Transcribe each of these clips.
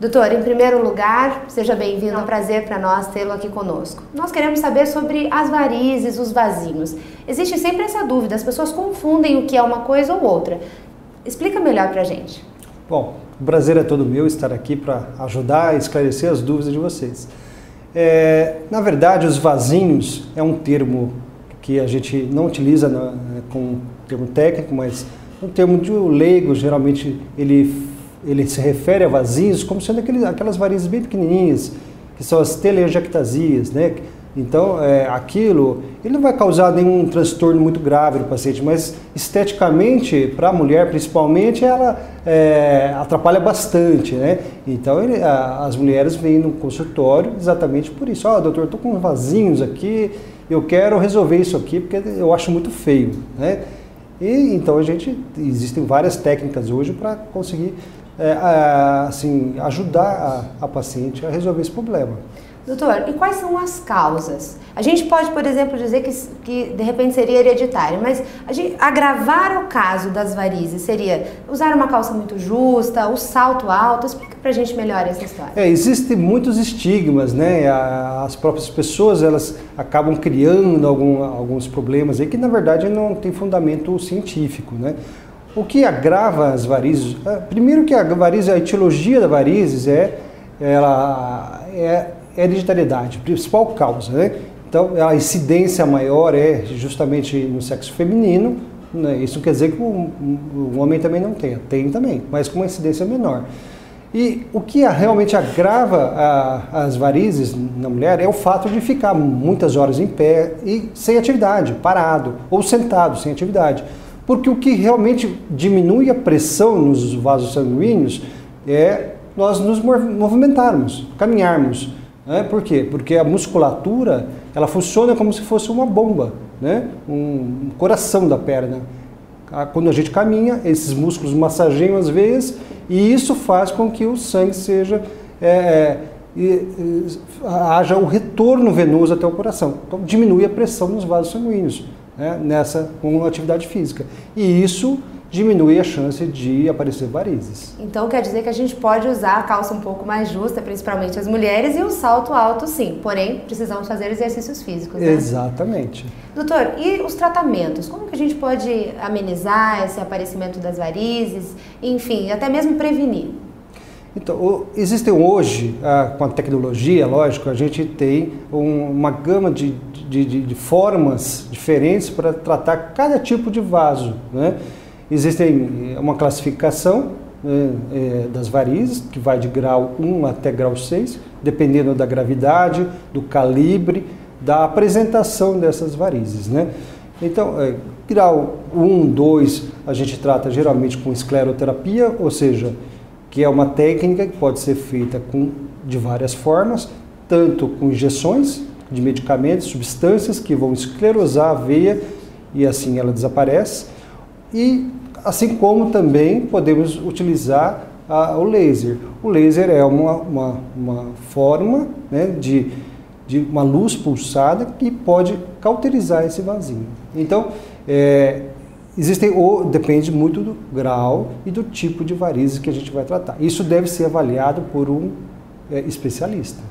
Doutor, em primeiro lugar, seja bem-vindo, é um prazer para nós tê-lo aqui conosco. Nós queremos saber sobre as varizes, os vasinhos. Existe sempre essa dúvida, as pessoas confundem o que é uma coisa ou outra. Explica melhor para a gente. Bom, o prazer é todo meu estar aqui para ajudar a esclarecer as dúvidas de vocês. Na verdade, os vasinhos é um termo que a gente não utiliza como termo técnico, mas um termo de leigo, geralmente ele se refere a vasinhos como sendo aquelas varizes bem pequenininhas, que são as telangiectasias, né? Então, aquilo, ele não vai causar nenhum transtorno muito grave no paciente, mas esteticamente, para a mulher principalmente, ela atrapalha bastante, né? Então, as mulheres vêm no consultório exatamente por isso. Doutor, estou com vasinhos aqui, eu quero resolver isso aqui porque eu acho muito feio, né? E então existem várias técnicas hoje para conseguir assim, ajudar a paciente a resolver esse problema. Doutor, e quais são as causas? A gente pode, por exemplo, dizer que de repente seria hereditário, mas agravar o caso das varizes seria usar uma calça muito justa, o salto alto? Explica pra gente melhor essa história. Existem muitos estigmas, né? As próprias pessoas, elas acabam criando alguns problemas aí que na verdade não tem fundamento científico, né? O que agrava as varizes? Primeiro que a etiologia da varizes é hereditariedade, principal causa, né? Então, a incidência maior é justamente no sexo feminino, né? Isso quer dizer que o homem também não tem também, mas com uma incidência menor. E o que realmente agrava as varizes na mulher é o fato de ficar muitas horas em pé e sem atividade, parado, ou sentado, sem atividade. Porque o que realmente diminui a pressão nos vasos sanguíneos é nós nos movimentarmos, caminharmos. Por quê? Porque a musculatura, ela funciona como se fosse uma bomba, né? Um coração da perna. Quando a gente caminha, esses músculos massageiam as veias e isso faz com que o sangue haja o retorno venoso até o coração. Então diminui a pressão nos vasos sanguíneos, né? Com atividade física. E isso diminui a chance de aparecer varizes. Então quer dizer que a gente pode usar a calça um pouco mais justa, principalmente as mulheres, e o salto alto sim, porém precisamos fazer exercícios físicos, né? Exatamente. Doutor, e os tratamentos? Como que a gente pode amenizar esse aparecimento das varizes, enfim, até mesmo prevenir? Então, existem hoje, com a tecnologia, lógico, a gente tem uma gama de formas diferentes para tratar cada tipo de vaso, né? Existe uma classificação das varizes, que vai de grau 1 até grau 6, dependendo da gravidade, do calibre, da apresentação dessas varizes, né? Então, grau 1, 2, a gente trata geralmente com escleroterapia, ou seja, que é uma técnica que pode ser feita de várias formas, tanto com injeções de medicamentos, substâncias que vão esclerosar a veia e assim ela desaparece. E assim como também podemos utilizar o laser. O laser é uma forma, né, de uma luz pulsada que pode cauterizar esse vasinho. Então, depende muito do grau e do tipo de varizes que a gente vai tratar. Isso deve ser avaliado por um especialista.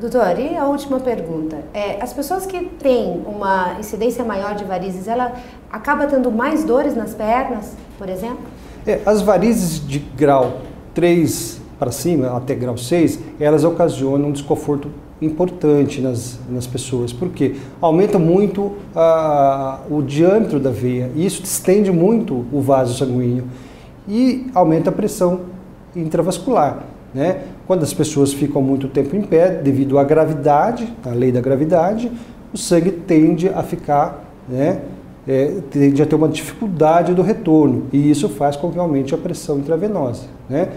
Doutor, e a última pergunta? As pessoas que têm uma incidência maior de varizes, ela acaba tendo mais dores nas pernas, por exemplo? As varizes de grau 3 para cima, até grau 6, elas ocasionam um desconforto importante nas pessoas, porque aumenta muito o diâmetro da veia, e isso estende muito o vaso sanguíneo e aumenta a pressão intravascular, né? Quando as pessoas ficam muito tempo em pé, devido à gravidade, à lei da gravidade, o sangue tende a ficar, né, tende a ter uma dificuldade do retorno, e isso faz com que aumente a pressão intravenosa, né,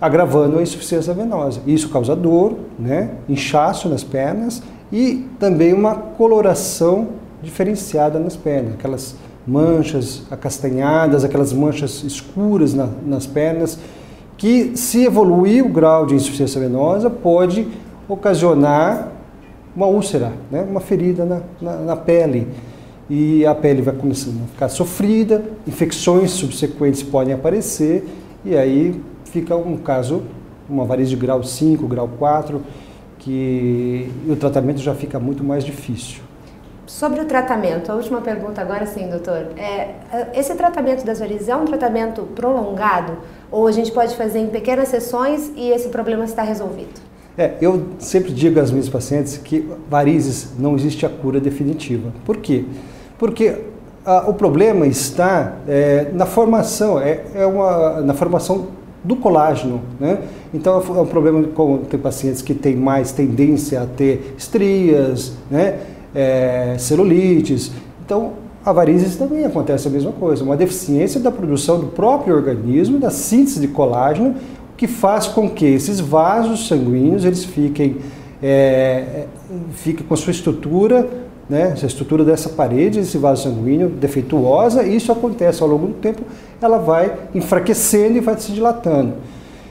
agravando a insuficiência venosa. Isso causa dor, né, inchaço nas pernas e também uma coloração diferenciada nas pernas, aquelas manchas acastanhadas, aquelas manchas escuras nas pernas, que se evoluir o grau de insuficiência venosa pode ocasionar uma úlcera, né? Uma ferida na pele. E a pele vai começando a ficar sofrida, infecções subsequentes podem aparecer e aí fica um caso uma varize de grau 5, grau 4, que o tratamento já fica muito mais difícil. Sobre o tratamento, a última pergunta agora sim, doutor. Esse tratamento das varizes é um tratamento prolongado ou a gente pode fazer em pequenas sessões e esse problema está resolvido? Eu sempre digo às minhas pacientes que varizes não existe a cura definitiva. Por quê? Porque o problema está na formação, na formação do colágeno, né? Então é um problema com tem pacientes que têm mais tendência a ter estrias, né? Celulites. Então a varizes também acontece a mesma coisa, uma deficiência da produção do próprio organismo, da síntese de colágeno, que faz com que esses vasos sanguíneos eles fiquem com a sua estrutura, né, a estrutura dessa parede, esse vaso sanguíneo defeituosa, e isso acontece ao longo do tempo, ela vai enfraquecendo e vai se dilatando.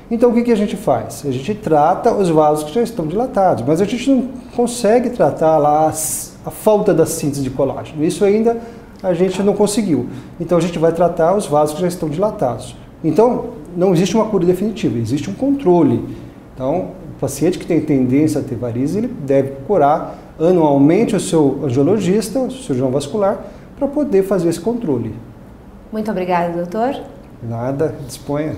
Então o que a gente faz? A gente trata os vasos que já estão dilatados, mas a gente não consegue tratar lá a falta da síntese de colágeno. Isso ainda a gente não conseguiu. Então a gente vai tratar os vasos que já estão dilatados. Então não existe uma cura definitiva, existe um controle. Então o paciente que tem tendência a ter varizes, ele deve procurar anualmente o seu angiologista, o cirurgião vascular, para poder fazer esse controle. Muito obrigada, doutor. Nada, disponha.